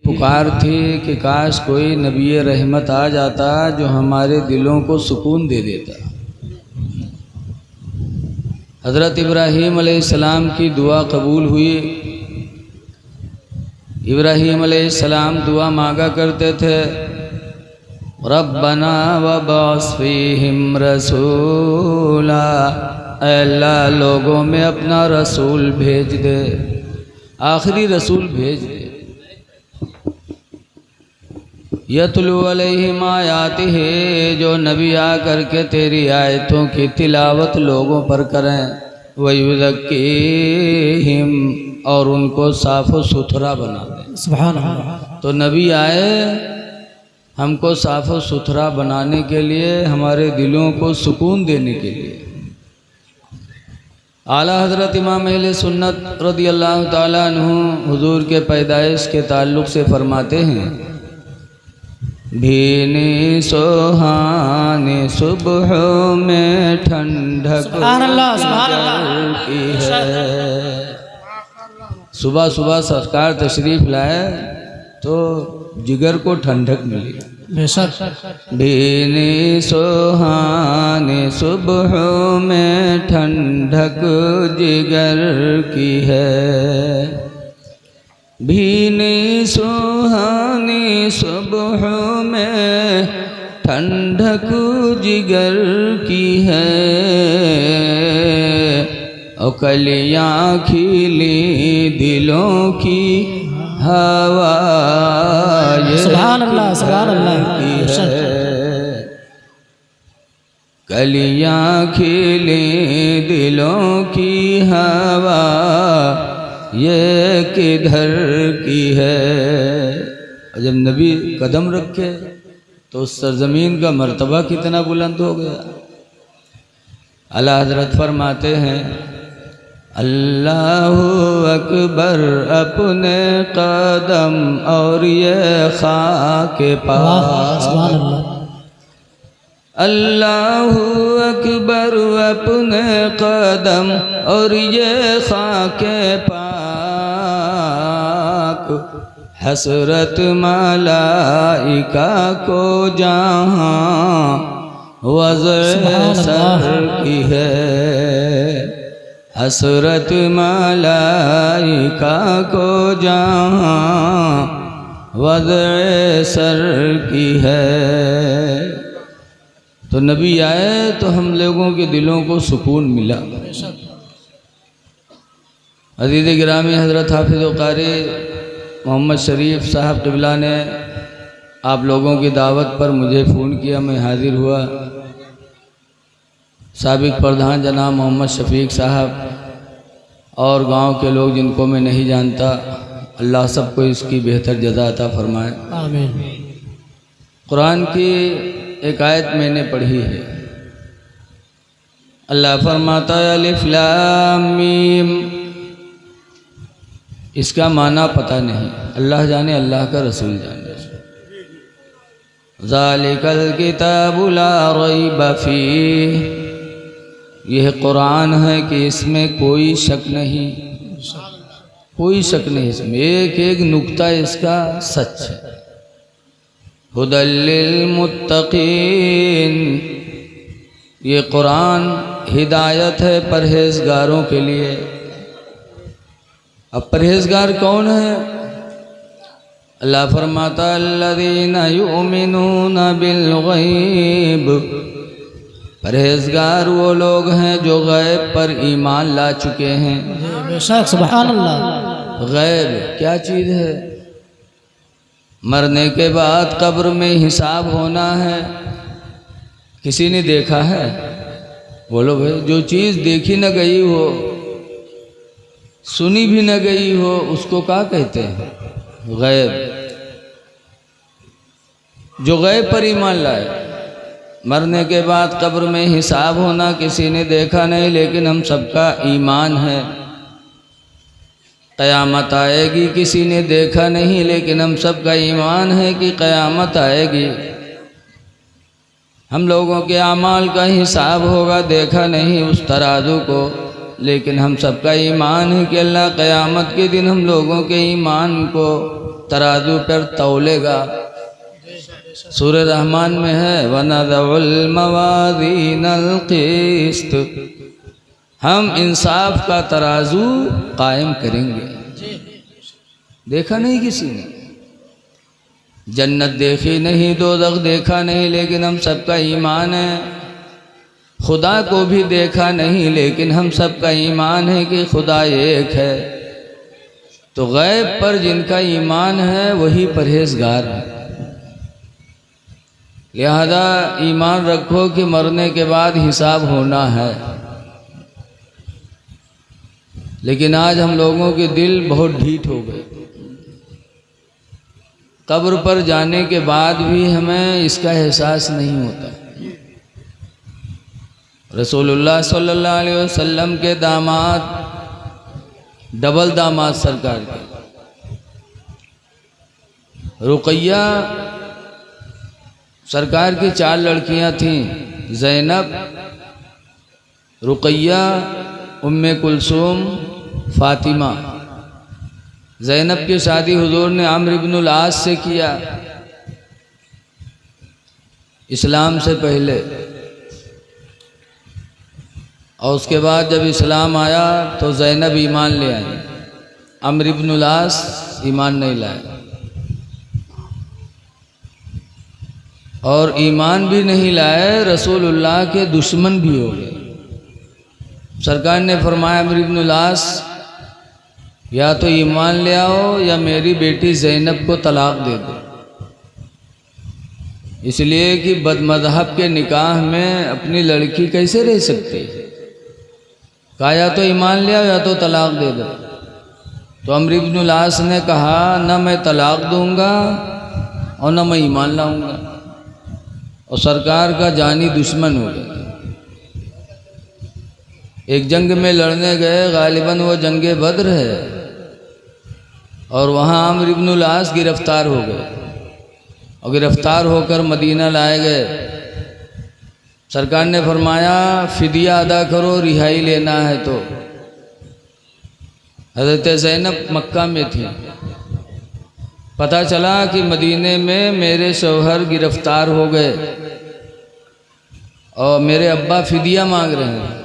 पुकार थी कि काश कोई नबी रहमत आ जाता जो हमारे दिलों को सुकून दे देता। हज़रत इब्राहीम अलैहिस्सलाम की दुआ कबूल हुई। इब्राहीम अलैहिस्सलाम दुआ मांगा करते थे, रब्बना वबअस फ़ीहिम रसूला, अल्लाह लोगों में अपना रसूल भेज दे, आखिरी रसूल भेज दे। यतलू अलैहिम आयातिही, जो नबी आ करके तेरी आयतों की तिलावत लोगों पर करें, वयुज़क्कीहिम, और उनको साफ़ व सुथरा बना दें। सुभान अल्लाह। तो नबी आए हमको साफ़ व सुथरा बनाने के लिए, हमारे दिलों को सुकून देने के लिए। आला हज़रत इमाम अहले सुन्नत रज़ियल्लाहु ताला अन्हु हुज़ूर के पैदाइश के ताल्लुक़ से फरमाते हैं, भीनी सोहानी सुबह में ठंडक की है। सुबह सुबह सरकार तशरीफ़ लाए तो जिगर को ठंडक मिली। भीनी सोहानी सुबह में ठंडक जिगर की है। भीनी सुहानी सुबह में ठंडक जिगर की है, और कलियाँ खिली दिलों की हवा सुभान अल्लाह, सुभान अल्लाह की है। कलियाँ खिली दिलों की हवा ये किधर की है। जब नबी कदम रखे तो उस सरजमीन का मर्तबा कितना बुलंद हो गया। आला हज़रत फरमाते हैं, अल्लाहु अकबर अपने कदम और ये खाके पास। अल्लाहु अकबर अपने कदम और ये खाके पाक, हसरत मलाइका को जहाँ वज़्र सर की है। हसरत मलाइका को जहाँ वज़्र सर की है। तो नबी आए तो हम लोगों के दिलों को सुकून मिला। अज़ीज़ गिरामी हज़रत हाफिज़ व क़ारी मोहम्मद शरीफ साहब क़िबला ने आप लोगों की दावत पर मुझे फ़ोन किया, मैं हाज़िर हुआ। साबिक़ प्रधान जनाब मोहम्मद शफ़ीक साहब और गांव के लोग जिनको मैं नहीं जानता, अल्लाह सबको इसकी बेहतर जज़ा अता फ़रमाए, आमीन। कुरान की एक आयत मैंने पढ़ी है। अल्लाह फरमाता है अलिफ लाम मीम, इसका माना पता नहीं, अल्लाह जाने, अल्लाह का रसूल जाने। ज़ालिकल किताबु ला रैब फीह, यह कुरान है कि इसमें कोई शक नहीं, कोई शक नहीं, इसमें एक एक नुक्ता इसका सच है। हुदल लिल मुत्तकीन, ये कुरान हिदायत है परहेज़गारों के लिए। अब परहेज़गार कौन है? अल्लाह फरमाता अल्लज़ीना युमिनूना बिल गैब, परहेज़गार वो लोग हैं जो गैब पर ईमान ला चुके हैं। बेशक, सुभान अल्लाह। गैब क्या चीज़ है? मरने के बाद कब्र में हिसाब होना है, किसी ने देखा है? बोलो भाई, जो चीज़ देखी न गई हो, सुनी भी न गई हो, उसको क्या कहते हैं? गैब। जो गैब पर ईमान लाए, मरने के बाद कब्र में हिसाब होना किसी ने देखा नहीं, लेकिन हम सबका ईमान है। क़यामत आएगी, किसी ने देखा नहीं, लेकिन हम सबका ईमान है कि क़यामत आएगी। हम लोगों के अमाल का हिसाब होगा, देखा नहीं उस तराजू को, लेकिन हम सबका ईमान है कि अल्लाह क़यामत के दिन हम लोगों के ईमान को तराजू पर तौलेगा। सूरह रहमान में है वनज़उल मवाज़ीनल क़िस्त, हम इंसाफ का तराजू कायम करेंगे। देखा नहीं किसी ने, जन्नत देखी नहीं, दोज़ख देखा नहीं, लेकिन हम सबका ईमान है। खुदा को भी देखा नहीं, लेकिन हम सबका ईमान है कि खुदा एक है। तो गैब पर जिनका ईमान है वही परहेजगार है। लिहाजा ईमान रखो कि मरने के बाद हिसाब होना है। लेकिन आज हम लोगों के दिल बहुत ढीठ हो गए। कब्र पर जाने के बाद भी हमें इसका एहसास नहीं होता। रसूलुल्लाह सल्लल्लाहु अलैहि वसल्लम के दामाद, डबल दामाद सरकार के, रुकैया सरकार की 4 लड़कियां थीं, ज़ैनब, रुकैया, उम्मे कुलसूम, फातिमा। ज़ैनब की शादी हुजूर ने अम्र इब्नुल आस से किया इस्लाम से पहले, और उसके बाद जब इस्लाम आया तो ज़ैनब ईमान ले आई, अम्र इब्नुल आस ईमान नहीं लाए। और ईमान भी नहीं लाए, रसूलुल्लाह के दुश्मन भी हो गए। सरकार ने फरमाया अम्र इब्नुल आस या तो ईमान ले आओ या मेरी बेटी ज़ैनब को तलाक दे दो। इसलिए कि बदमज़हब के निकाह में अपनी लड़की कैसे रह सकती है। कहा या तो ईमान ले आओ या तो तलाक दे दो। तो अम्र इब्नुल आस ने कहा न मैं तलाक दूंगा और न मैं ईमान लाऊंगा, और सरकार का जानी दुश्मन हो गया। एक जंग में लड़ने गए, गालिबन वो जंगे बद्र है, और वहाँ अम्र इब्नुल आस गिरफ्तार हो गए और गिरफ्तार होकर मदीना लाए गए। सरकार ने फरमाया फिदिया अदा करो, रिहाई लेना है। तो हज़रत ज़ैनब मक्का में थी, पता चला कि मदीने में मेरे शौहर गिरफ्तार हो गए और मेरे अब्बा फिदिया मांग रहे हैं।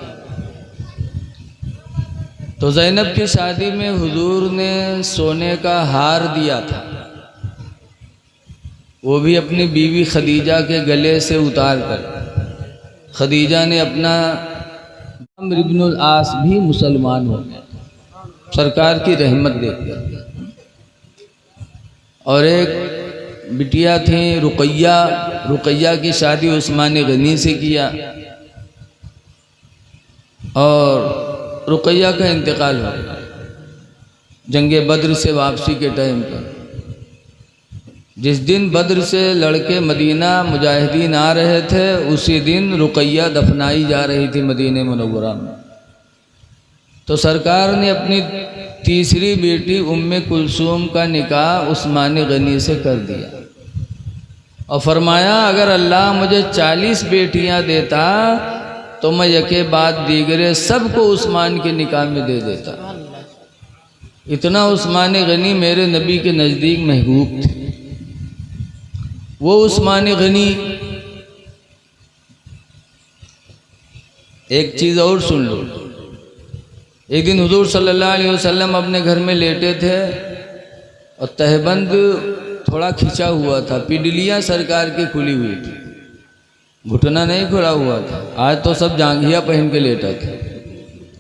तो ज़ैनब की शादी में हुजूर ने सोने का हार दिया था, वो भी अपनी बीवी खदीजा के गले से उतार कर। खदीजा ने अपना, अम्र इब्नुल आस भी मुसलमान हो गया सरकार की रहमत देखकर। और एक बिटिया थी रुकैया, रुकैया की शादी उस्मान गनी से किया, और रुकैया का इंतकाल हो गया जंगे बद्र से वापसी के टाइम पर। जिस दिन बद्र से लड़के मदीना मुजाहिदीन आ रहे थे, उसी दिन रुकैया दफनाई जा रही थी मदीने मुनव्वरा में। तो सरकार ने अपनी तीसरी बेटी उम्मे कुलसूम का निकाह उस्मान गनी से कर दिया और फरमाया अगर अल्लाह मुझे 40 बेटियां देता तो मैं यके बाद दीगरे सबको उस्मान के निकाह में दे देता। इतना उस्मान गनी मेरे नबी के नज़दीक महबूब थे। वो उस्मान गनी, एक चीज़ और सुन लो। एक दिन हुजूर सल्लल्लाहु अलैहि वसल्लम अपने घर में लेटे थे और तहबंद थोड़ा खिंचा हुआ था, पिडलियाँ सरकार की खुली हुई थी, घुटना नहीं खुला हुआ था। आज तो सब जांघिया पहन के लेटा थे,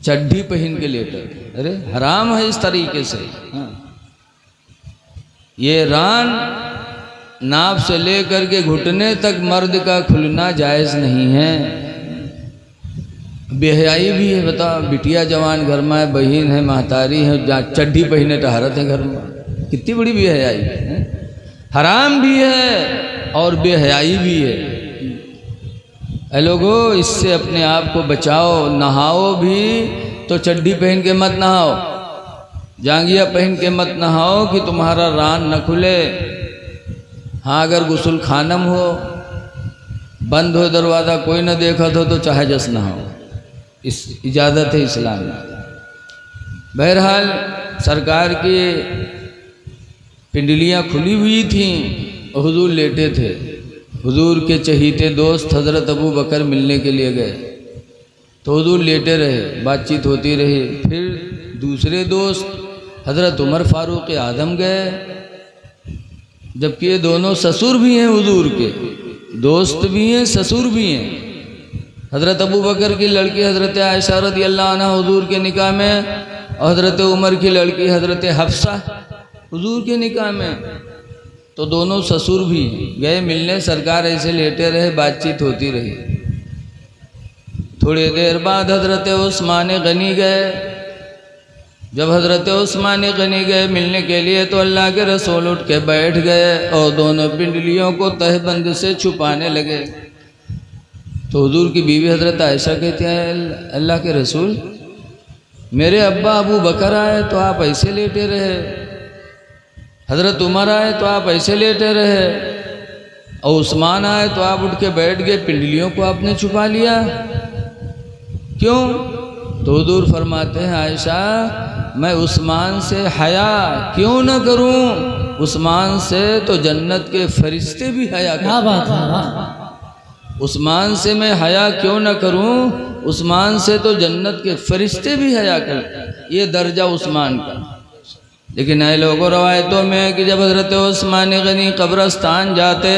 चड्ढी पहन के लेटा थे। अरे हराम है इस तरीके से। हाँ, ये रान नाभ से लेकर के घुटने तक मर्द का खुलना जायज़ नहीं है। बेहयाई भी है। बता, बिटिया जवान घर में है, बहन है, महतारी है, चड्ढी पहने टहरत है घर में, कितनी बड़ी बेहयाई है। हराम भी है और बेहयाई भी है। ऐ लोगो, इससे अपने आप को बचाओ। नहाओ भी तो चड्ढी पहन के मत नहाओ, जांगिया पहन के मत नहाओ कि तुम्हारा रान न खुले। हाँ, अगर गुस्ल खानम हो, बंद हो दरवाज़ा, कोई न देखा तो चाहे जस नहाओ, इस इजाज़त है इस्लाम में। बहरहाल सरकार की पिंडलियाँ खुली हुई थीं और हुजूर लेटे थे। हुजूर के चहीते दोस्त हज़रत अबू बकर मिलने के लिए गए तो हुजूर लेटे रहे, बातचीत होती रही। फिर दूसरे दोस्त हज़रत उमर फ़ारूक आज़म गए, जबकि ये दोनों ससुर भी हैं हुजूर के, दोस्त भी हैं ससुर भी हैं। हज़रत अबू बकर की लड़की हज़रत आयशा रज़ियल्लाहु अन्हा हुजूर के निकाह में और हज़रत उमर की लड़की हज़रत हफ्सा हुजूर के निकाह में। तो दोनों ससुर भी गए मिलने, सरकार ऐसे लेटे रहे, बातचीत होती रही। थोड़ी देर बाद हज़रत उस्मान गनी गए। जब हज़रत उस्मान गनी गए मिलने के लिए तो अल्लाह के रसूल उठ के बैठ गए और दोनों पिंडलियों को तहबंद से छुपाने लगे। तो हुजूर की बीवी हज़रत आयशा कहती है, अल्लाह के रसूल, मेरे अब्बा अबू बकर आए तो आप ऐसे लेटे रहे, हज़रत उमर आए तो आप ऐसे लेटे रहे, और उस्मान आए तो आप उठ के बैठ गए, पिंडलियों को आपने छुपा लिया, क्यों? तो हुजूर फरमाते हैं, आयशा, मैं उस्मान से हया क्यों न करूं? उस्मान से तो जन्नत के फरिश्ते भी हया करते। क्या बात है। उस्मान से मैं हया क्यों न करूं? उस्मान से तो जन्नत के फरिश्ते भी हया करते। ये दर्जा उस्मान का। लेकिन ऐ लोगों, रवायतों में कि जब हज़रत उस्मान गनी कब्रस्तान जाते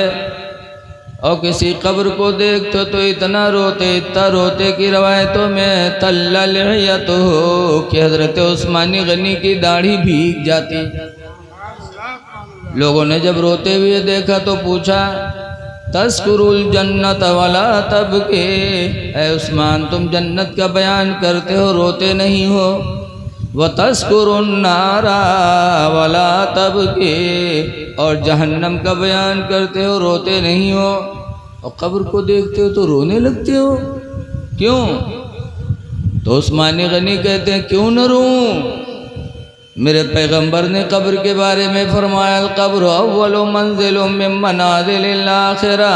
और किसी कब्र को देखते तो इतना रोते कि रवायतों में तल्ला लिहयत हो कि हज़रत उस्मान गनी की दाढ़ी भीग जाती। लोगों ने जब रोते हुए देखा तो पूछा, तस्कुरुल जन्नत वला तबके, ऐ उस्मान तुम जन्नत का बयान करते हो, रोते नहीं हो। व तस्कुरुन नारा वला तबके, और जहन्नम का बयान करते हो, रोते नहीं हो। और कब्र को देखते हो तो रोने लगते हो, क्यों? तो उस्मान गनी कहते हैं, क्यों न रोऊं? मेरे पैगंबर ने कब्र के बारे में फरमाया, कब्र अव्वलु मंजिलुम मिन मनाजिलिल आखिरा,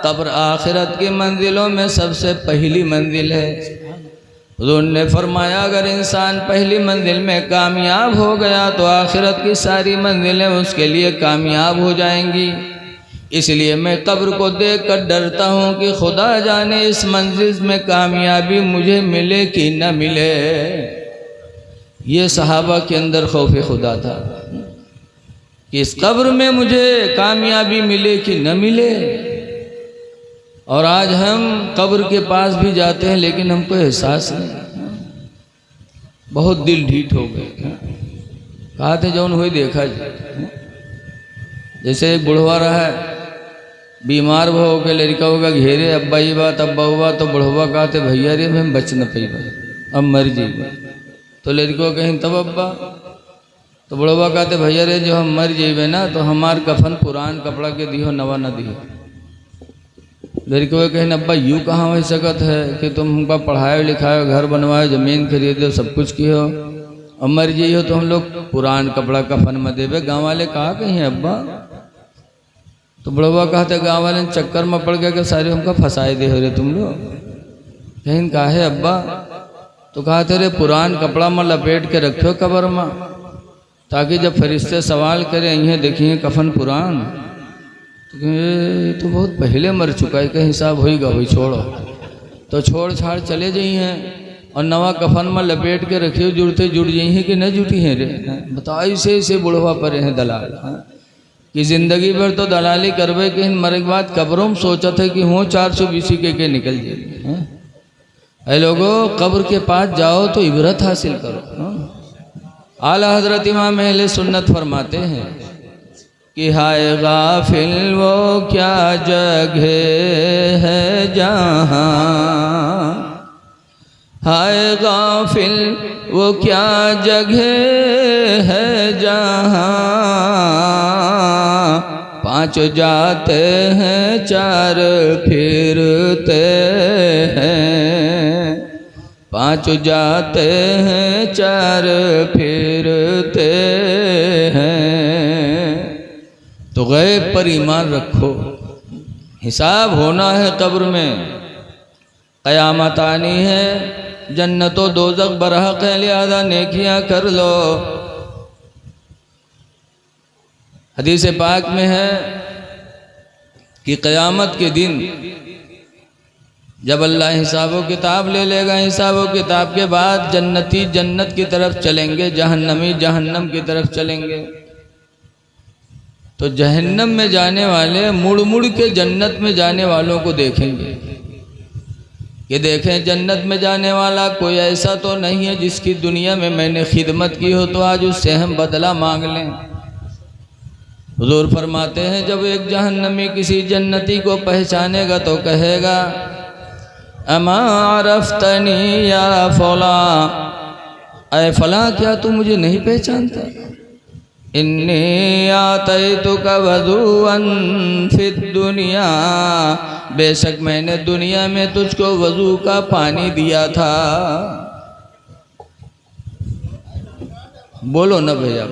कब्र आखिरत की मंजिलों में सबसे पहली मंजिल है। हुजूर ने फरमाया, अगर इंसान पहली मंजिल में कामयाब हो गया तो आखिरत की सारी मंजिलें उसके लिए कामयाब हो जाएंगी। इसलिए मैं कब्र को देखकर डरता हूँ कि खुदा जाने इस मंजिल में कामयाबी मुझे मिले कि न मिले। ये सहाबा के अंदर खौफ खुदा था कि इस कब्र में मुझे कामयाबी मिले कि न मिले। और आज हम कब्र के पास भी जाते हैं लेकिन हमको एहसास नहीं, बहुत दिल ढीठ हो गए। कहा थे जौन हुई देखा जाए। जैसे एक बुढ़वा रहा है, बीमार भो के लड़का होगा घेरे, अब्बा ये बात अब्बा हुआ, तो बुढ़वा कहते भैया रे हम बच न पाई, अब मर जाइए। तो लड़को कहीं तब अब्बा, तो बुढ़वा कहते भैया रे जो हम मर जाइए ना तो हमार कफन पुरान कपड़ा के दियो, नवा न दियो। लड़को कहीं अब्बा यूँ कहाँ हो सकत है कि तुम हमका पढ़ाए लिखाए, घर बनवाए, ज़मीन खरीदे, सब कुछ किए हो, अब मर जाइए तो हम लोग पुरान कपड़ा कफन में देवे। गाँव वाले कहा कहीं अब्बा? तो बुढ़वा कहते गाँव वाले चक्कर में पड़ गया कि सारे हमका फंसाए दे हो रे तुम लोग। कहीं कहा है अब्बा? तो कहते रे पुरान कपड़ा में लपेट के रखो कब्र में, ताकि जब फरिश्ते सवाल करें इन्हें देखिए कफन पुरान, तो तो बहुत पहले मर चुका है, कहीं हिसाब होगा वही छोड़ो। तो छोड़ छाड़ चले जाइए और नवा कफन में लपेट के रखियो, जुड़ते जुड़ जाइए कि न जुटी हैं रे। बताओ ऐसे बुढ़वा परे हैं दलाल कि ज़िंदगी भर तो दलाली करवे कि मरे के बाद कब्रों में सोचा था कि हो 420 के निकल जाए। ऐ लोगों, कब्र के पास जाओ तो इबरत हासिल करो। आला हजरत इमाम अहले सुन्नत फरमाते हैं कि हाय गाफिल वो क्या जगह है जहाँ, हाय गाफिल वो क्या जगह है जहाँ, पांच जाते हैं चार फिरते हैं, पांच जाते हैं चार फिरते हैं। तो गैब पर ईमान रखो, हिसाब होना है कब्र में, क़यामत आनी है, जन्नतो दोज़ख बरहक है, लिहाजा नेकियां कर लो। हदीस पाक में है कि क़यामत के दिन जब अल्लाह हिसाब किताब ले लेगा, हिसाब किताब के बाद जन्नती जन्नत की तरफ चलेंगे, जहन्नमी जहन्नम की तरफ चलेंगे। तो जहन्नम में जाने वाले मुड़ मुड़ के जन्नत में जाने वालों को देखेंगे कि देखें जन्नत में जाने वाला कोई ऐसा तो नहीं है जिसकी दुनिया में मैंने खिदमत की हो तो आज उससे हम बदला मांग लें। हुजूर फरमाते हैं जब एक जहन्नमी किसी जन्नती को पहचानेगा तो कहेगा अमा अरफ्तनी या फला, ऐ फला क्या तू मुझे नहीं पहचानता? इन्नी आतैतुका वज़ूअन फिद दुनिया, बेशक मैंने दुनिया में तुझको वज़ू का पानी दिया था। बोलो ना भैया,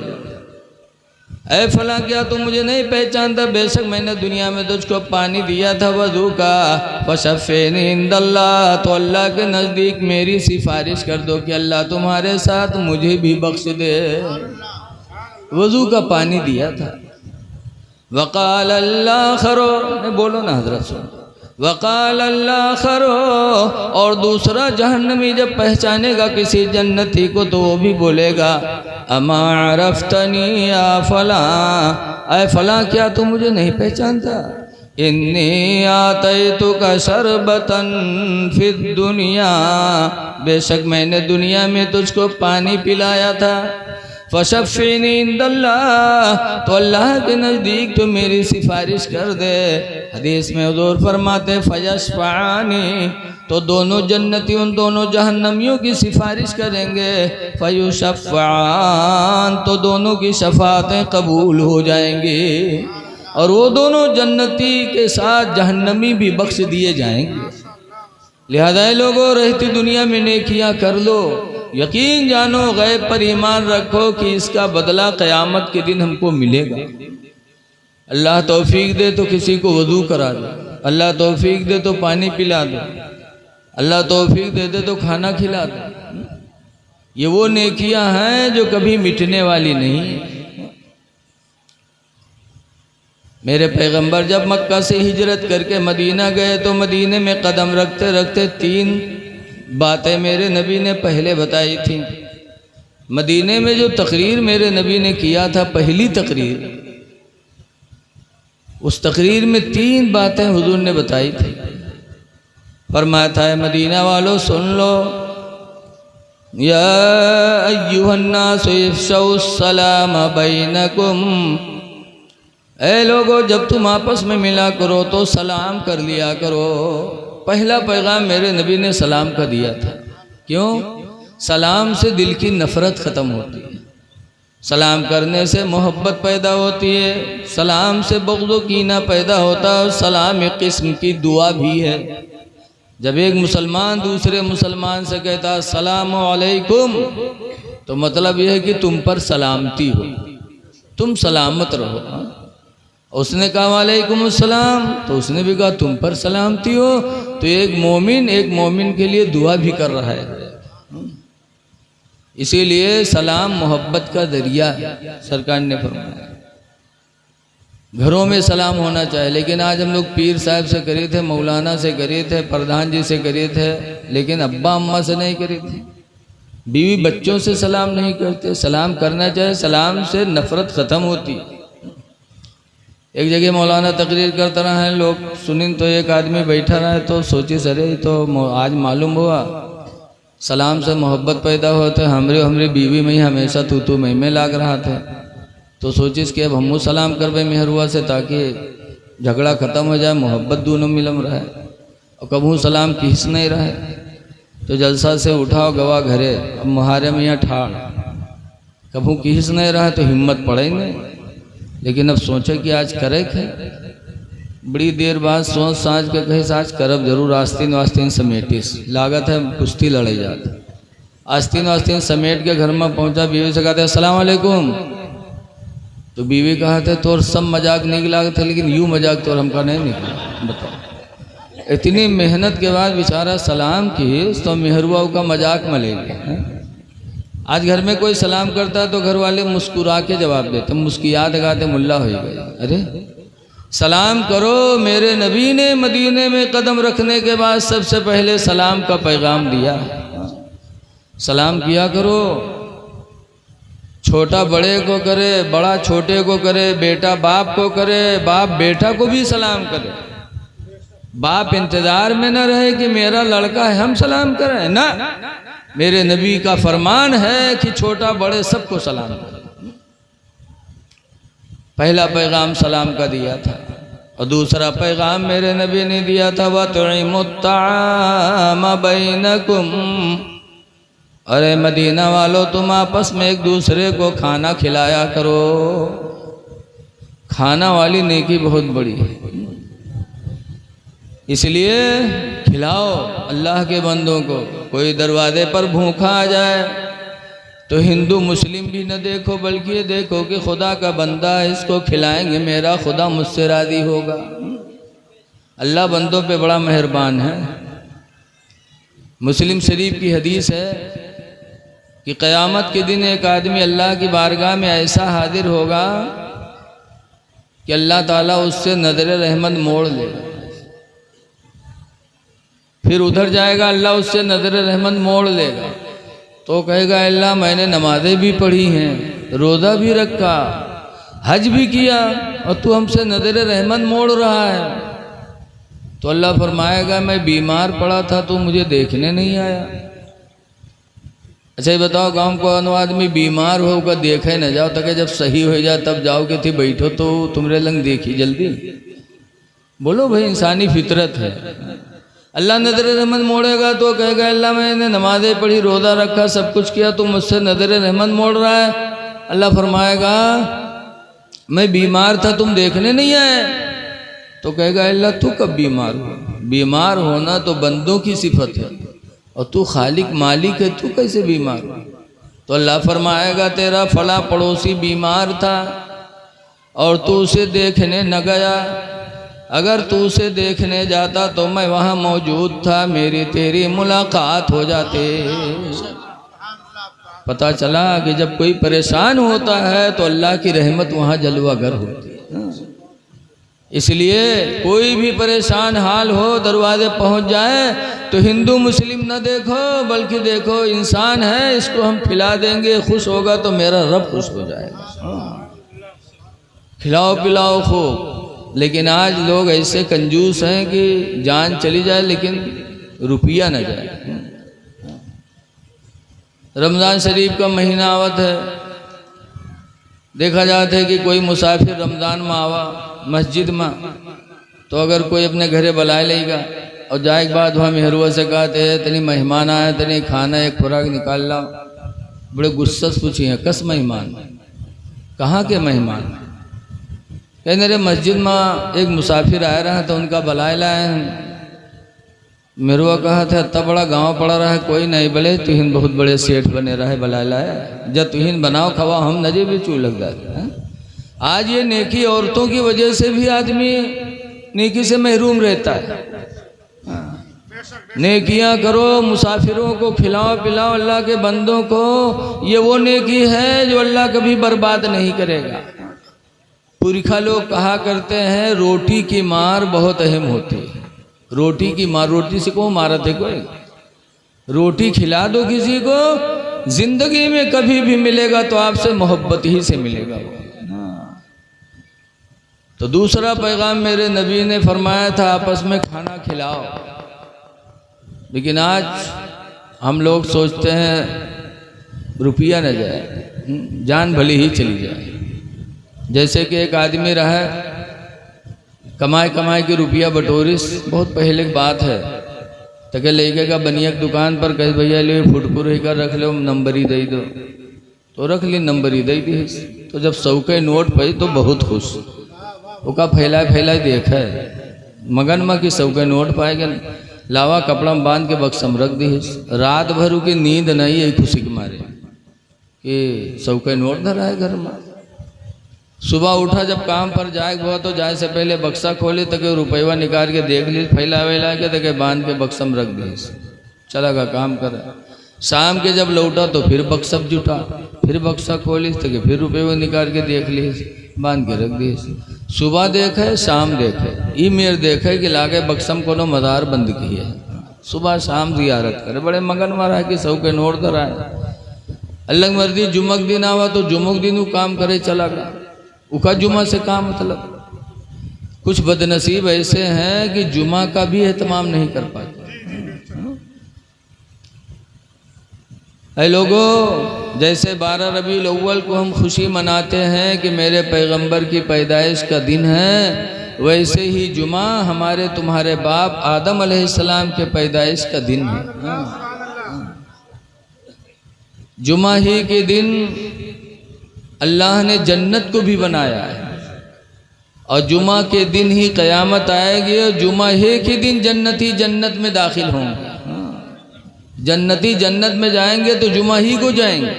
ऐ फला क्या तू मुझे नहीं पहचानता? बेशक मैंने दुनिया में तुझको पानी दिया था वज़ू का। फशफ़्फ़िनी इंदल्लाह, तो अल्लाह के नज़दीक मेरी सिफारिश कर दो कि अल्लाह तुम्हारे साथ मुझे भी बख्श दे। वज़ू का पानी दिया था। वक़ाल अल्लाह खरो, बोलो ना हज़रत सुन, वक़ाल अल्लाह खरो, और दूसरा जहन्नमी जब पहचानेगा किसी जन्नती को तो वो भी बोलेगा अमा अरफ्तनी या फला, ऐ फला क्या तू मुझे नहीं पहचानता? इन्नी आतैतुका शरबतन फिद दुनिया, बेशक मैंने दुनिया में तुझको पानी पिलाया था। फशफ़्फ़िनी इंदल्लाह, तो अल्लाह के नज़दीक तो मेरी सिफारिश कर दे। हदीस में हुज़ूर फरमाते फयशफ़अनी, तो दोनों जन्नती उन दोनों जहन्नमियों की सिफारिश करेंगे। फयुशफ़्फ़अन, तो दोनों की शफ़ाअतें कबूल हो जाएंगी और वो दोनों जन्नती के साथ जहन्नमी भी बख्श दिए जाएंगे। लिहाजा लोगों रहती दुनिया में नेकियां कर लो, यकीन जानो गैब पर ईमान रखो कि इसका बदला क़यामत के दिन हमको मिलेगा। अल्लाह तौफीक दे तो किसी को वज़ू करा दो, अल्लाह तौफीक दे तो पानी पिला दो, अल्लाह तौफीक दे दे तो खाना खिला दो। ये वो नेकियां हैं जो कभी मिटने वाली नहीं। मेरे पैगंबर जब मक्का से हिजरत करके मदीना गए तो मदीने में कदम रखते रखते 3 बातें मेरे नबी ने पहले बताई थी। मदीने में जो तकरीर मेरे नबी ने किया था, पहली तकरीर, उस तकरीर में 3 बातें हुजूर ने बताई थी। फरमाया था मदीना वालों सुन लो, या अय्युहन्नास इफ़शौस सलाम बैनकुम, ऐ लोगो जब तुम आपस में मिला करो तो सलाम कर लिया करो। पहला पैगाम मेरे नबी ने सलाम का दिया था। क्यों? सलाम से दिल की नफ़रत ख़त्म होती है, सलाम करने से मोहब्बत पैदा होती है, सलाम से बग़्ज़ कीना पैदा होता है। सलाम एक किस्म की दुआ भी है। जब एक मुसलमान दूसरे मुसलमान से कहता अस्सलामु अलैकुम, तो मतलब यह है कि तुम पर सलामती हो, तुम सलामत रहो। उसने कहा वालेकुम अस्सलाम, तो उसने भी कहा तुम पर सलामती हो। तो एक मोमिन के लिए दुआ भी कर रहा है। इसीलिए सलाम मोहब्बत का जरिया है, सरकार ने फरमाया। घरों में सलाम होना चाहिए, लेकिन आज हम लोग पीर साहब से करे थे, मौलाना से करे थे, प्रधान जी से करे थे, लेकिन अब्बा अम्मा से नहीं करे थे। बीवी बच्चों से सलाम नहीं करते। सलाम करना चाहिए, सलाम से नफ़रत ख़त्म होती। एक जगह मौलाना तकरीर करता रहा है, लोग सुनिन तो एक आदमी बैठा रहा है तो सोची सरे तो आज मालूम हुआ सलाम से मोहब्बत पैदा हुआ तो हमरे बीवी में ही हमेशा तू में लाग रहा था। तो सोचिस कि अब हमू सलाम करबे मेहरुआ से ताकि झगड़ा ख़त्म हो जाए, मोहब्बत दोनों मिलम रहे और कबू सलाम किस नहीं रहे। तो जलसा से उठाओ गवा घरे, अब मुहारे में यहाँ ठाड़, कबू किस नहीं रहा तो हिम्मत पड़े नहीं। लेकिन अब सोचे कि आज करे थे, बड़ी देर बाद सोच साँझ के कहे आज करब जरूर, आस्तीन वास्तीन समेटिस, लागत है कुश्ती लड़े जाते। आस्तीन वास्तीन समेट के घर में पहुंचा, बीवी से कहते अस्सलाम वालेकुम। तो बीवी कहा थे तोर सब मजाक निकला थे, लेकिन यूँ मजाक तो हमका नहीं निकला। बताओ, इतनी मेहनत के बाद बेचारा सलाम की तो मेहरुआ का मजाक में ले लिया। आज घर में कोई सलाम करता है तो घर वाले मुस्कुरा के जवाब देते, मुस्कियात लगाते मुल्ला हो गए। अरे सलाम करो, मेरे नबी ने मदीने में कदम रखने के बाद सबसे पहले सलाम का पैगाम दिया। सलाम किया करो, छोटा बड़े को करे, बड़ा छोटे को करे, बेटा बाप को करे, बाप बेटा को भी सलाम करे। बाप इंतजार में न रहे कि मेरा लड़का है हम सलाम करें, ना, मेरे नबी का फरमान है कि छोटा बड़े सबको सलाम करें। पहला पैगाम सलाम का दिया था और दूसरा पैगाम मेरे नबी ने दिया था वतुइमुत्ताम बैनकुम, अरे मदीना वालों तुम आपस में एक दूसरे को खाना खिलाया करो। खाना वाली नेकी बहुत बड़ी है, इसलिए खिलाओ अल्लाह के बंदों को। कोई दरवाजे पर भूखा आ जाए तो हिंदू मुस्लिम भी न देखो, बल्कि ये देखो कि खुदा का बंदा है, इसको खिलाएंगे, मेरा खुदा मुझसे राज़ी होगा। अल्लाह बंदों पे बड़ा मेहरबान है। मुस्लिम शरीफ की हदीस है कि क़यामत के दिन एक आदमी अल्लाह की बारगाह में ऐसा हाजिर होगा कि अल्लाह ताला उससे नज़र रहमत मोड़ लेगा। फिर उधर जाएगा, अल्लाह उससे नज़र रहमत मोड़ लेगा तो कहेगा अल्लाह मैंने नमाज़ें भी पढ़ी हैं, रोज़ा भी रखा, हज भी किया और तू हमसे नज़र रहमत मोड़ रहा है। तो अल्लाह फरमाएगा मैं बीमार पड़ा था तो मुझे देखने नहीं आया। अच्छा ये बताओ, गाँव को आदमी बीमार होगा देखे न जाओ, तक जब सही हो जाए तब जाओ कि थी बैठो तो तुमरे लंग देखी जल्दी। बोलो भाई, इंसानी फितरत है। अल्लाह नज़र रहमत मोड़ेगा तो कहेगा अल्लाह मैंने नमाज़ें पढ़ी, रोज़ा रखा, सब कुछ किया, तुम मुझसे नज़र रहमत मोड़ रहा है। अल्लाह फरमाएगा मैं बीमार था तुम देखने नहीं आए। तो कहेगा अल्लाह तू कब बीमार हो? बीमार होना तो बंदों की सिफत है और तू खालिक मालिक है, तू कैसे बीमार हो? तो अल्लाह फरमाएगा तेरा फला पड़ोसी बीमार था और तू उसे देखने न गया, अगर तू उसे देखने जाता तो मैं वहाँ मौजूद था, मेरी तेरी मुलाकात हो जाते। पता चला कि जब कोई परेशान होता है तो अल्लाह की रहमत वहाँ जलवागर होती है। इसलिए कोई भी परेशान हाल हो, दरवाजे पहुँच जाए तो हिंदू मुस्लिम न देखो, बल्कि देखो इंसान है, इसको हम खिला देंगे, खुश होगा तो मेरा रब खुश हो जाएगा। खिलाओ पिलाओ खूब। लेकिन आज लोग ऐसे कंजूस हैं कि जान चली जाए लेकिन रुपया न जाए। रमज़ान शरीफ का महीना आवत है, देखा जाता है कि कोई मुसाफिर रमज़ान में आवा मस्जिद में तो अगर कोई अपने घरे बुलाए लेगा और जाए के बाद वहाँ मेहरुआ से कहते हैं तनी मेहमान आए, तनी खाना एक खुराक निकाल लाओ। बड़े गुस्सा से पूछी हैं कस मेहमान? कहाँ के मेहमान? कहने रे मस्जिद में एक मुसाफिर आया रहा तो उनका बुलाए लाए हैं। मेरुआ कहा था इतना बड़ा गांव पड़ा रहा है कोई नहीं बोले, तुहिन बहुत बड़े सेठ बने रहे बुलाए लाए, जब तुहिन बनाओ खवा हम नजे भी चू लग जाते हैं। आज ये नेकी औरतों की वजह से भी आदमी नेकी से महरूम रहता है। नेकियां करो, मुसाफिरों को खिलाओ पिलाओ, अल्लाह के बंदों को, ये वो नेकी है जो अल्लाह कभी बर्बाद नहीं करेगा। पुरखा लोग कहा करते हैं रोटी की मार बहुत अहम होती है। रोटी की मार, रोटी से को मारा थे कोई? रोटी खिला दो किसी को, जिंदगी में कभी भी मिलेगा तो आपसे मोहब्बत ही से मिलेगा। तो दूसरा पैगाम मेरे नबी ने फरमाया था आपस में खाना खिलाओ। लेकिन आज हम लोग सोचते हैं रुपया न जाए, जान भली ही चली जाए। जैसे कि एक आदमी रहा कमाए कमाए के रुपया बटोरिस, बहुत पहले की बात है, तके लेके का बनिया की दुकान पर कहे भैया ले फुटपुर ही कर रख लो, नंबर ही दे दो, तो रख ली, नंबर ही दे दी। तो जब 100 के नोट पे तो बहुत खुश, उसका फैलाए फैलाए देखा है मगन में कि 100 के नोट पाएगा, लावा कपड़ा में बांध के बक्सम रख दी। रात भर की नींद नहीं है खुशी के मारे कि 100 के नोट धरा है घर में। सुबह उठा जब काम पर जाए हुआ तो जाए से पहले बक्सा खोले तक रुपया निकाल के देख ली, फैला वैला के तक बांध के बक्सम रख दी, चला का काम कर। शाम के जब लौटा तो फिर बक्सा जुटा, फिर बक्सा खोलिस तो फिर रुपये वो निकाल के देख लिए, बांध के रख दिए। सुबह देखे शाम देखे, ई मेर देखे कि लागे बक्सम कोनो मज़ार बंद की है। सुबह शाम जियारत करे, बड़े मगन मारा है कि सौ के नोट कर आए। अल्लाह मर्जी जुमक दिन आवा तो जुमक दिन वो काम करे चला गया, उका जुमा से काम मतलब। कुछ बदनसीब ऐसे हैं कि जुमा का भी एहतमाम नहीं कर पाते। ऐ लोगों, जैसे 12 रबीउल अव्वल को हम खुशी मनाते हैं कि मेरे पैगंबर की पैदाइश का दिन है, वैसे ही जुमा हमारे तुम्हारे बाप आदम अलैहिस्सलाम के पैदाइश का दिन है। जुमा ही के दिन अल्लाह ने जन्नत को भी बनाया है, और जुमा के दिन ही क़यामत आएगी, और जुमा ही के दिन जन्नती जन्नत में दाखिल होंगे। जन्नती जन्नत में जाएंगे तो जुमा ही को जाएंगे,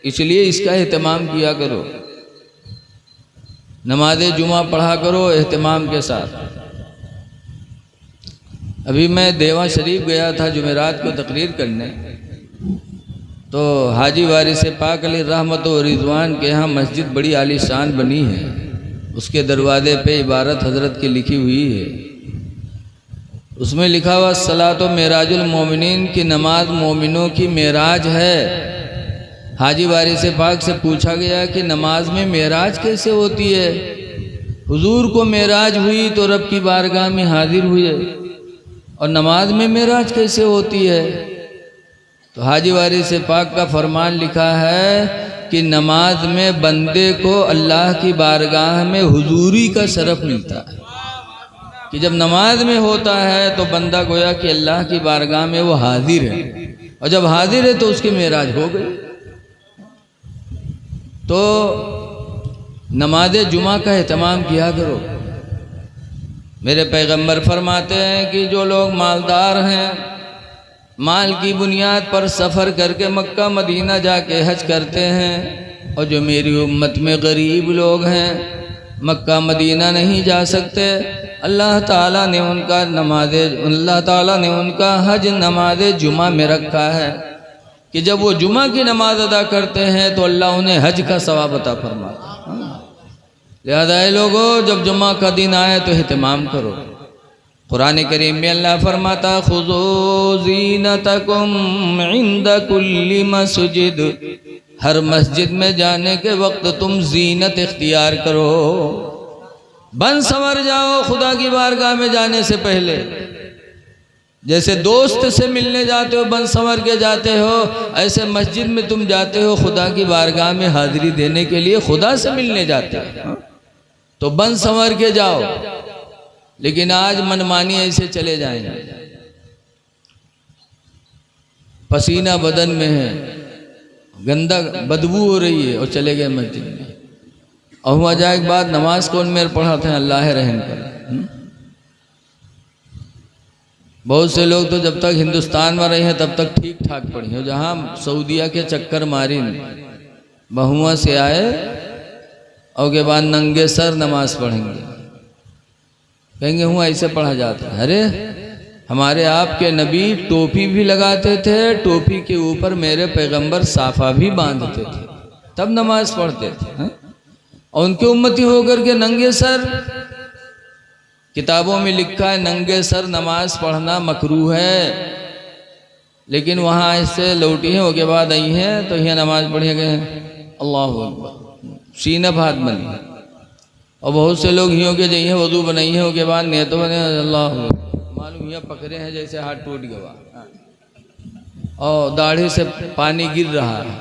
इसलिए इसका एहतमाम किया करो। नमाज जुमा पढ़ा करो एहतमाम के साथ। अभी मैं देवा शरीफ गया था जुमेरात को तकरीर करने, तो हाजी वारिस पाक अली रहमत व रिजवान के यहाँ मस्जिद बड़ी आलीशान बनी है। उसके दरवाजे पे इबारत हज़रत की लिखी हुई है, उसमें लिखा हुआ सलातो मेराजुल मोमिनीन की नमाज मोमिनों की मेराज है। हाजी वारिस पाक से पूछा गया कि नमाज में मेराज कैसे होती है? हुजूर को मेराज हुई तो रब की बारगाह में हाजिर हुए, और नमाज में मेराज कैसे होती है? तो हाजी वारिस पाक का फरमान लिखा है कि नमाज में बंदे को अल्लाह की बारगाह में हुजूरी का शरफ मिलता है, कि जब नमाज में होता है तो बंदा गोया कि अल्लाह की बारगाह में वो हाजिर है, और जब हाजिर है तो उसकी मेराज हो गई। तो नमाज जुमा का एहतमाम किया करो। मेरे पैगंबर फरमाते हैं कि जो लोग मालदार हैं, माल की बुनियाद पर सफ़र करके मक्का मदीना जाके हज करते हैं, और जो मेरी उम्मत में गरीब लोग हैं, मक्का मदीना नहीं जा सकते, अल्लाह ताला ने उनका हज नमाज जुमा में रखा है कि जब वो जुमा की नमाज अदा करते हैं तो अल्लाह उन्हें हज का सवाब अता फरमाता है। लिहाजा लोगों, जब जुमा का दिन आए तो एहतमाम करो। कुरान करीम में अल्लाह फरमाता खुज़ू ज़ीनतकुम इंद कुल्ली मस्जिद, हर मस्जिद में जाने के वक्त तुम जीनत इख्तियार करो, बन संवर जाओ खुदा की बारगाह में जाने से पहले। जैसे दोस्त से मिलने जाते हो बन संवर के जाते हो, ऐसे मस्जिद में तुम जाते हो खुदा की बारगाह में हाजिरी देने के लिए, खुदा से मिलने जाते हो तो बन संवर के जाओ। लेकिन आज मनमानी ऐसे चले जाएंगे, पसीना बदन में है, गंदा बदबू हो रही है, और चले गए मस्जिद में। और हुआ जाए एक बात, नमाज कौन मेरे पढ़ाते हैं? अल्लाह रहम कर। बहुत से लोग तो जब तक हिंदुस्तान में रहे हैं तब तक ठीक ठाक पढ़ी हो, जहाँ सऊदिया के चक्कर मारी बहुआ से आए और के बाद नंगे सर नमाज पढ़ेंगे, कहेंगे हुआ ऐसे पढ़ा जाता है। अरे हमारे आपके नबी टोपी भी लगाते थे, टोपी के ऊपर मेरे पैगंबर साफा भी बांधते थे, तब नमाज पढ़ते थे। और उनके उम्मती होकर के नंगे सर, किताबों में लिखा है नंगे सर नमाज पढ़ना मकरूह है, लेकिन वहाँ ऐसे लौटी हैं उसके बाद आई हैं तो यहाँ नमाज पढ़े गए हैं। अल्लाह अकबर, सीना भात बनी। और बहुत से लोग यूँ के जाइए वजू बनाई है उसके बाद नहीं तो बने अल्लाह मालूम यहाँ पकड़े हैं जैसे हाथ टूट गया और दाढ़ी से पानी गिर रहा है,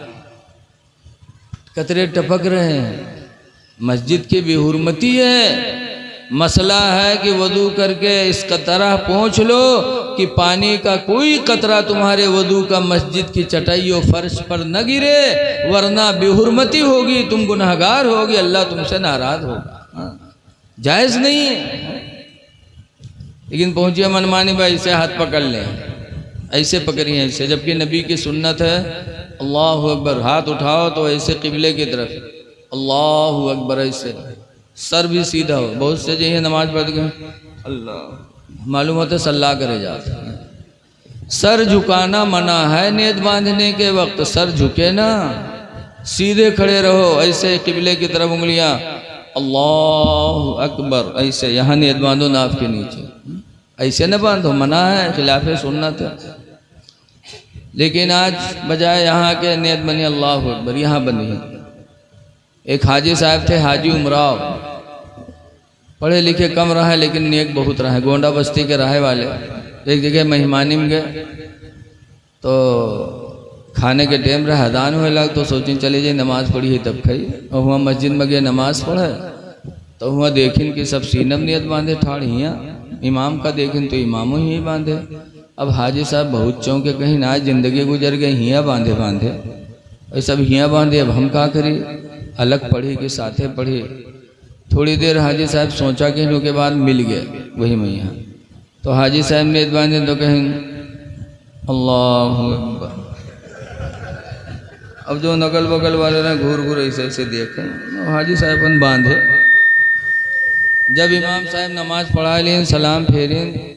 कतरे टपक रहे हैं। मस्जिद की बेहुरमती है। मसला है कि वजू करके इस तरह पहुँच लो कि पानी का कोई कतरा तुम्हारे वजू का मस्जिद की चटाई और फर्श पर न गिरे, वरना बेहुरमती होगी, तुम गुनहगार होगी, अल्लाह तुमसे नाराज होगा। जायज़ नहीं है। लेकिन पहुँचिए मनमानी भाई से हाथ पकड़ लें, ऐसे पकड़िए ऐसे, जबकि नबी की सुन्नत है अल्लाह अकबर, हाथ उठाओ तो ऐसे किबले की तरफ अल्लाह अकबर, ऐसे सर भी सीधा हो। बहुत से जो नमाज पढ़ के अल्लाह मालूम होता सल्ला करे जाते हैं। सर झुकाना मना है, नेत बांधने के वक्त सर झुके ना, सीधे खड़े रहो, ऐसे किबले की तरफ उंगलियां, अल्लाह अकबर, ऐसे यहाँ नेत बांधो नाफ के नीचे, ऐसे न बांधो, मना है, खिलाफ सुन्नत है। लेकिन आज बजाय यहाँ के नेत बनी अल्लाह अकबर, यहाँ बनी है। एक हाजी साहब थे, हाजी उमराव, पढ़े लिखे कम रहे लेकिन नेक बहुत रहे, गोंडा बस्ती के रहे वाले। एक जगह मेहमानी में गए तो खाने के टाइम रहा, अदान हुए लग तो सोचें चले जाए नमाज़ पढ़ी है तब खाई। और वहाँ मस्जिद में गए नमाज़ पढ़े तो वहाँ देखिन कि सब सीनम नियत बांधे ठाड़ हियाँ, इमाम का देखिन तो इमामों ही बांधे। अब हाजी साहब बहुत चौंके, कहीं ना ज़िंदगी गुजर गई, हियाँ बांधे बांधे, और सब हियाँ बांधे, अब हम क्या करें, अलग पढ़ी कि साथे पढ़ी। थोड़ी देर हाजी साहब सोचा कि इनके बाद मिल गए वही में यहाँ, तो हाजी साहब ने बांधे तो कहें अल्लाह अकबर। अब जो नकल बगल वाले ने घूर घूर ऐसे ऐसे देखे, हाजी साहब बांधे। जब इमाम साहब नमाज पढ़ा लें, सलाम फेरें,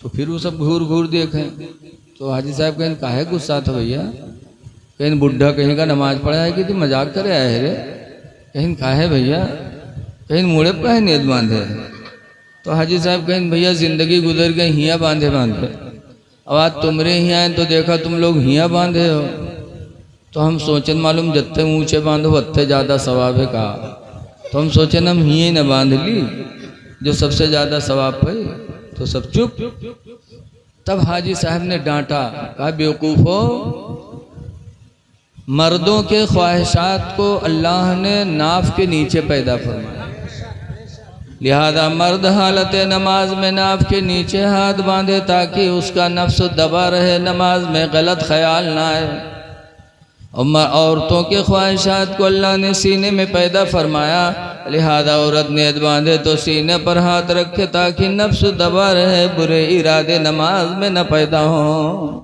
तो फिर वो सब घूर घूर देखें। तो हाजी साहब कहें काहे गुस्सा था भैया, कहीं बुढ़ा कहीं का नमाज पढ़ा है कि तू मजाक करे आए रे, कहीं काहे भैया, कहीं मुड़े पर काहे नेत बांधे। तो हाजी साहब कहें भैया ज़िंदगी गुजर गई हियाँ बांधे बांधे, अब आज तुमरे हियाँ हैं तो देखा तुम लोग हियाँ बांधे हो, तो हम सोचें मालूम जत्ते ऊँचे बांधो उतने ज़्यादा सवाब है कहा, तो हम सोचें हम हियाँ न बांध ली जो सबसे ज़्यादा सवाब है, तो सब चुप। तब हाजी साहब ने डांटा, कहा बेवकूफ़ो, मर्दों के ख्वाहिशात को अल्लाह ने नाफ के नीचे पैदा फरमाया, लिहाजा मर्द हालत नमाज में नाफ के नीचे हाथ बांधे ताकि उसका नफ्स दबा रहे, नमाज में गलत ख्याल ना आए। और औरतों के ख्वाहिशात को अल्लाह ने सीने में पैदा फरमाया, लिहाजा औरत नेत बांधे तो सीने पर हाथ रखे ताकि नफ्स दबा रहे, बुरे इरादे नमाज में न पैदा हों।